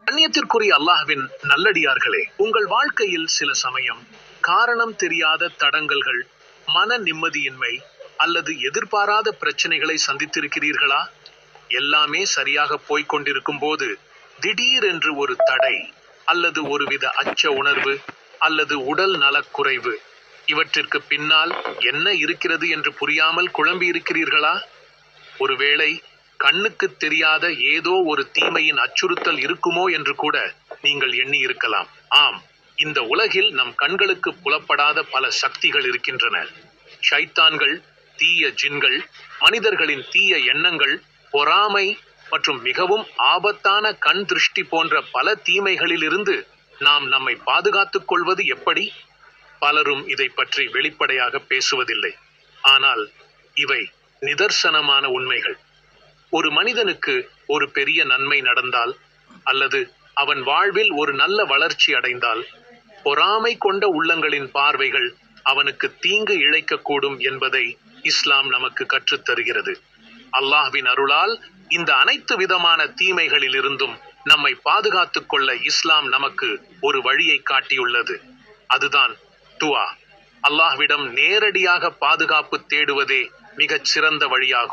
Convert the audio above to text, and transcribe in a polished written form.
கண்ணியத்திற்குரிய அல்லாஹ்வின் நல்லடியார்களே, உங்கள் வாழ்க்கையில் சில சமயம் காரணம் தெரியாத தடங்கல்கள், மன நிம்மதியின்மை அல்லது எதிர்பாராத பிரச்சனைகளை சந்தித்திருக்கிறீர்களா? எல்லாமே சரியாக போய்க் கொண்டிருக்கும் போது திடீரென்று ஒரு தடை அல்லது ஒருவித அச்ச உணர்வு அல்லது உடல் நலக்குறைவு, இவற்றிற்கு பின்னால் என்ன இருக்கிறது என்று புரியாமல் குழம்பி இருக்கிறீர்களா? ஒருவேளை கண்ணுக்கு தெரியாத ஏதோ ஒரு தீமையின் அச்சுறுத்தல் இருக்குமோ என்று கூட நீங்கள் எண்ணி இருக்கலாம். ஆம், இந்த உலகில் நம் கண்களுக்கு புலப்படாத பல சக்திகள் இருக்கின்றன. ஷைத்தான்கள், தீய ஜின்கள், மனிதர்களின் தீய எண்ணங்கள், பொறாமை மற்றும் மிகவும் ஆபத்தான கண் திருஷ்டி போன்ற பல தீமைகளிலிருந்து நாம் நம்மை பாதுகாத்துக் கொள்வது எப்படி? பலரும் இதை பற்றி வெளிப்படையாக பேசுவதில்லை. ஆனால் இவை நிதர்சனமான உண்மைகள். ஒரு மனிதனுக்கு ஒரு பெரிய நன்மை நடந்தால் அல்லது அவன் வாழ்வில் ஒரு நல்ல வளர்ச்சி அடைந்தால், பொறாமை கொண்ட உள்ளங்களின் பார்வைகள் அவனுக்கு தீங்கு இழைக்கக்கூடும் என்பதை இஸ்லாம் நமக்கு கற்றுத்தருகிறது. அல்லாஹ்வின் அருளால் இந்த அனைத்து விதமான தீமைகளிலிருந்தும் நம்மை பாதுகாத்துக் கொள்ள இஸ்லாம் நமக்கு ஒரு வழியை காட்டியுள்ளது. அதுதான் துஆ. அல்லாஹ்விடம் நேரடியாக பாதுகாப்பு தேடுவதே மிகச் சிறந்த வழியாகும்.